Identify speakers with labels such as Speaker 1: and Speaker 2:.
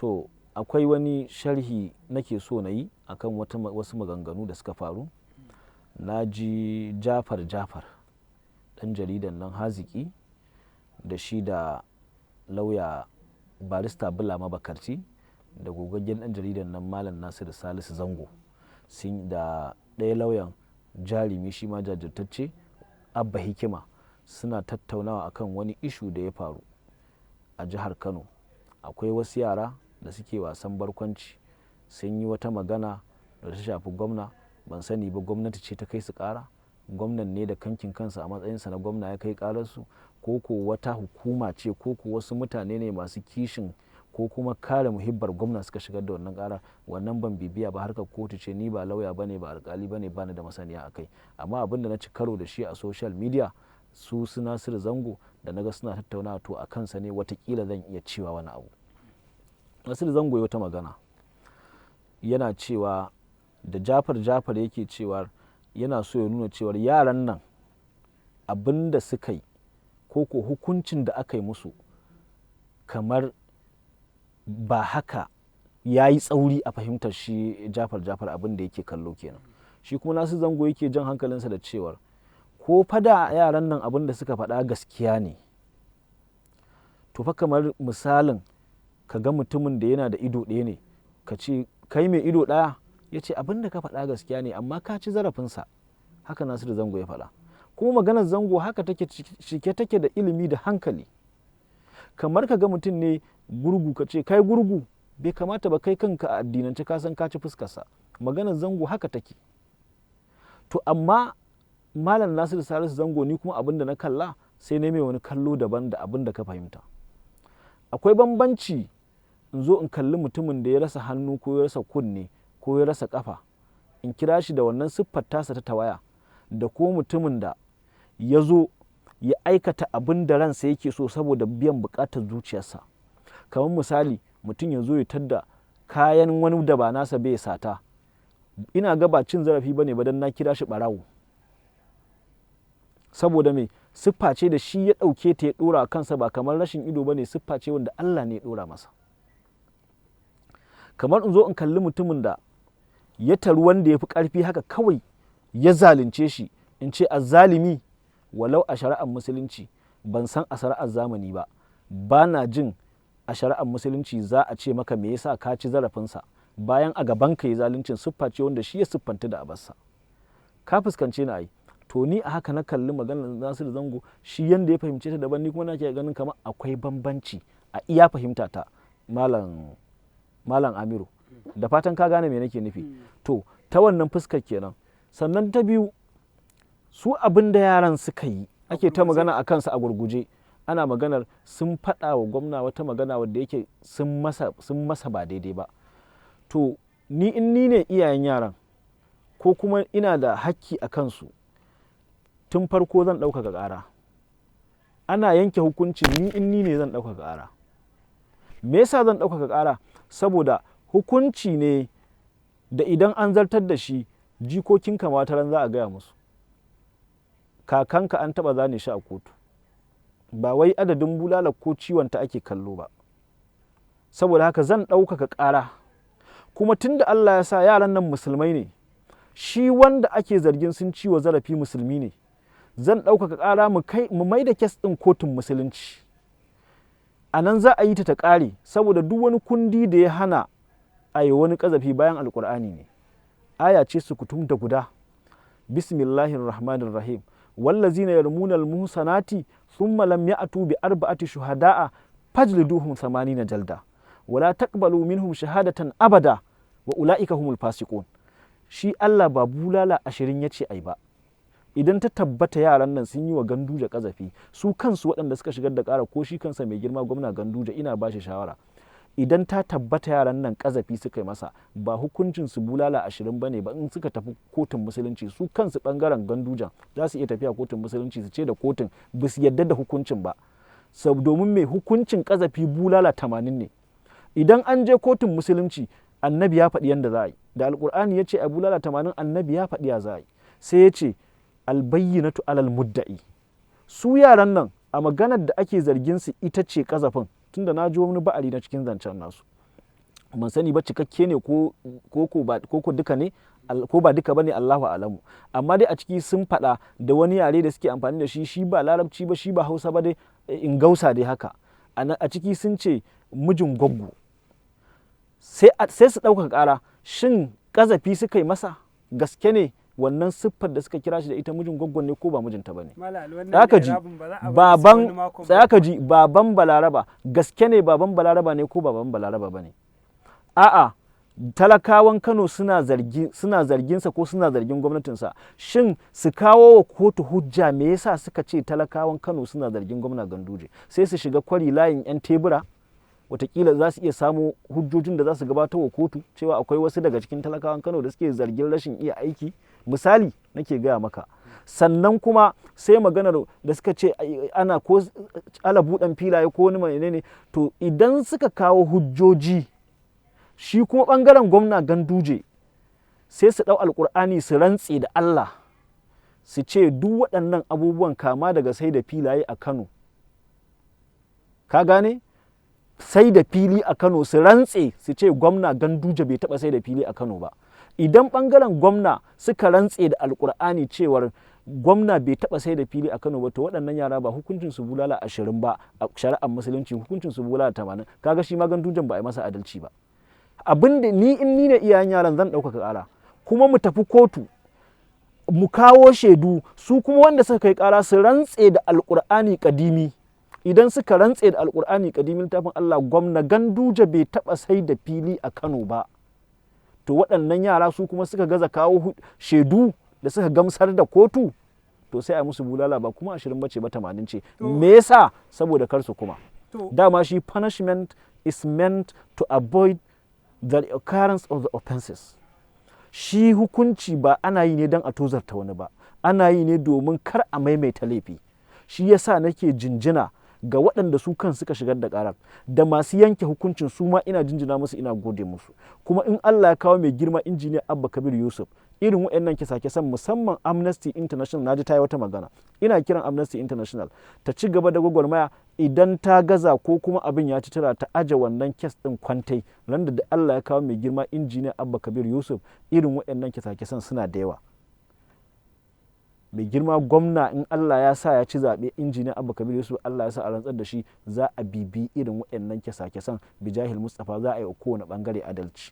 Speaker 1: To akwai wani sharhi nake so na yi akan wasu maganganu da suka faru. Na ji Jafar ɗan jaridan nan haziki da shi da lauya barista Bulama Bakarti da gogaggen ɗan jaridan nan Malam Nasiru Salisu Zango da ɗaya lauyan jarumi shi ma jajirtacce Abba Hikima suna tattaunawa akan wani ishu da ya faru a jihar Kano. Akwai wasu yara da suke wasan barkwanci sun yi wata magana da ta shafi gwamna, ban sani ba gwamnati ce ta kai su ƙara, gwamnan ne da kankin kansa a matsayinsa na gwamna ya kai ƙararsu, ko wata hukuma ce ko wasu mutane ne masu kishin ko kuma kare muhibbar gwamna suka shigar da wannan ƙara. Wannan ban bibiya ba, harkar kotu ce, ni ba lauya bane ba alƙali bane, bani da masaniya akai. Amma abin da na ci karo da shi a social media su Nasiru Zango da naga suna tattaunawa to a kansa ne watakila zan iya cewa wani abu. Nasiru Zango ya wata magana yana cewa da Jafar yake cewa yana so ya nuna cewar yaran nan abin da suka yi ko hukuncin da aka yi musu kamar ba haka ya yi tsauri a fahimtar shi Jafar abin da yake kallo kenan. Shi kuma Nasiru Zango yake jan hankalinsa da cewar ko fada yaran nan abin da suka faɗa gaskiya ne, to fa kamar misalin ka ga mutumin da yana da ido ɗaya ne ka ce kai mai ido ɗaya, ya ce abin da ka faɗa gaskiya ne amma ka ci zarafinsa. Haka Nasiru Zango ya faɗa. Kuma maganar Zango haka take cike take da ilimi da hankali. Kamar ka ga mutum ne gurgu ka ce kai gurgu, bai kamata ba, kai kanka a addinance ka san ka ci fuskarsa. Maganar Zango haka take. To amma Malam Nasiru Salisu Zango ni kuma abin da na kalla sai na mai wani kallo daban da abin da ka fahimta. Akwai bambanci in zo in kalli mutumin da ya rasa hannu ko ya rasa kunne ko ya rasa kafa in kira shi da wannan siffar tasa ta tawaya, da ko mutumin da ya zo ya aikata abin da ransa yake so saboda biyan bukatar zuciyarsa. Kamar misali mutum ya zo ya tadda kayan wani da ba nasa bai sata, ina ga ba cin zarafi bane ba dan na kira shi barawo, saboda me siffa ce da shi ya ɗauke ta ya ɗora kansa, ba kamar rashin ido bane, siffa ce wanda Allah ne ya ɗora masa. Kamar in zo in kalli mutumin da ya taru wanda ya fi ƙarfi haka kawai ya zalunce shi, in ce azzalimi, walau a shari'ar musulunci, ban san a shari'ar zamani ba, ba na jin a shari'ar musulunci za a ce maka me yasa ka ci zarafinsa bayan a gaban ka yi zaluncin, siffa ce wanda shi ya siffanta da abarsa. Ka fuskance ni ai. To ni a haka na kalli maganar Nasiru Zango, shi yanda ya fahimce ta daban, ni kuma na ke ganin kamar akwai bambanci a iya fahimta ta Malam Amiru. Da fatan ka gane me nake nufi. To ta wannan fuskar kenan. Sannan ta biyu, su abin da yaran suka yi ake ta magana a kansa a gurguje, ana maganar sun faɗa wa gwamna wata magana wadda yake sun masa ba daidai ba. To ni in ni ne iyayen yaran ko kuma ina da hakki a kansu, tun farko zan ɗaukaka ƙara. Ana yanke hukunci, ni in ni ne zan ɗaukaka ƙara. Me yasa zan ɗaukaka ƙara? Saboda hukunci ne da idan an zartar da shi jikokinka mataran za a gaya musu. Kakanka an taɓa zane shi a kotu, ba wai adadin bulalar ko ciwonta ake kallo ba. Saboda haka zan ɗaukaka ƙara. Kuma tunda Allah ya sa yaran nan musulmai ne, shi wanda ake zargin sun ciwo zarafi musulmi ne, zan ɗaukaka ƙara mu mai da kes ɗin kotun musulunci. A nan za a yi ta ƙare, saboda duk wani kundi da ya hana a yi wani ƙazafi bayan alƙur'ani ne. Aya ce sukutum da guda. Bismillahirrahmanirrahim. Wallazina yarmuna almuhsanati thumma lam ya'tu bi arba'ati shuhada'a fajliduhum 80 jalda wala taqbalu minhum shahadatan abada wa ulaika humul fasiqun. Shi Allah ba bulala 20 yace ai ba. Idan ta tabbata yaran nan sun yi wa Ganduje ƙazafi, su kansu waɗanda suka shigar da ƙara ko shi kansa mai girma gwamna Ganduje, ina ba shi shawara, idan ta tabbata yaran nan ƙazafi suka yi masa, ba hukuncin su bulala 20 bane ba, in suka tafi kotun musulunci su kansu ɓangaren Gandujan za su iya tafiya kotun musulunci su ce da kotun ba su yadda da hukuncin ba, domin mai hukuncin ƙazafi bulala 80 ne. Idan an je kotun musulunci, annabi ya faɗi yadda za a yi, da alƙur'ani ya ce a bulala 80, annabi ya faɗi ya za a yi, sai ya ce albayyinatu alal mudda'i. Su yaran nan a maganar da ake zargin su ita ce ƙazafin, tunda na ji wani ba'ari na cikin zancen nasu, ban sani ba cikakke ne ko duka ne ko ba duka bane Allahu alamu, amma dai a ciki sun faɗa da wani yare da suke amfani da shi ba larabci ba, shi ba hausa ba, dai in gausa dai haka. A ciki sun ce mijin gwaggo, sai su ɗauka ƙara, shin ƙazafi suka yi masa, gaske ne wannan siffar da suka kira shi da ita mijin gwaggon ne ko ba mijinta ba ne. Tsaya ka ji baban Balaraba, gaske ne baban Balaraba ne ko baban Balaraba ba ne. A'a, talakawan Kano suna zarginsa ko suna zargin gwamnatinsa, shin su kawo wa kotu hujja me yasa suka ce talakawan Kano suna zargin gwamna Ganduje, sai su shiga kwari layin 'yan tebura, watakila za su iya samo hujjojin da za su gabatar wa kotu cewa akwai wasu daga cikin talakawan Kano da suke zargin rashin iya aiki, misali nake gaya maka. Sannan kuma sai maganar da suka ce ana ko ala buɗan filaye ko wani menene, to idan suka kawo hujjoji, shi kuma ɓangaren gwamna Ganduje sai su ɗau alƙur'ani su rantse da Allah su ce duk waɗannan abubuwan kama daga sai da filaye a Kano, ka gane, sai da fili a Kano su rantse su ce gwamna Ganduje bai taɓa sai da fili a Kano ba. Idan ɓangaren gwamna suka rantse da alƙur'ani cewar gwamna bai taɓa sai da fili a Kano ba, to waɗannan yara ba hukuncin su bulala 20 ba a shari'ar musulunci, hukuncin su bulala 80. Kaga shi ma Gandujen ba a yi masa adalci ba. Abin da in ni ne iyayen yaran zan ɗaukaka ƙara, kuma mu tafi kotu mu kawo shaidu, su kuma wanda suka kai ƙara su rantse da alƙur'ani ƙadimi. Idan suka rantse da alƙur'ani ƙadimin littafin Allah gwamna Ganduje bai taɓa sai da fili a Kano ba, to waɗannan yara su kuma suka gaza kawo shaidu da suka gamsar da kotu, to sai a musu bulala ba kuma 20 bace ba 80 ce. Me yasa? Saboda kar su kuma. Dama shi punishment is meant to avoid the occurrence of the offenses. Shi hukunci ba ana yi ne don a tozarta wani ba, ana yi ne domin kar a maimaita laifi. Shi yasa nake jinjina ga waɗanda su kan suka shigar da ƙarar, da masu yanke hukuncin su ma ina jinjina musu, ina gode musu. Kuma in Allah ya kawo mai girma injiniya Abba Kabir Yusuf irin waɗannan kisa-kisan, musamman Amnesty International, naji ta yi wata magana, ina kiran Amnesty International ta ci gaba da gwagwarmaya, idan ta gaza ko kuma abin ya ci tura ta aje wannan kes ɗin kwantai, nan da Allah ya kawo mai girma injiniya Abba Kabir Yusuf, irin waɗannan kisa-kisan suna da yawa. Mai girma gwamna in Allah ya sa ya ci zaɓe, injiniya Abba Kabir Yusuf Allah ya sa a rantsar da shi, za a bibi irin waɗannan kisa-kisan bijahil Mustapha, za a yi wa kowane ɓangare adalci.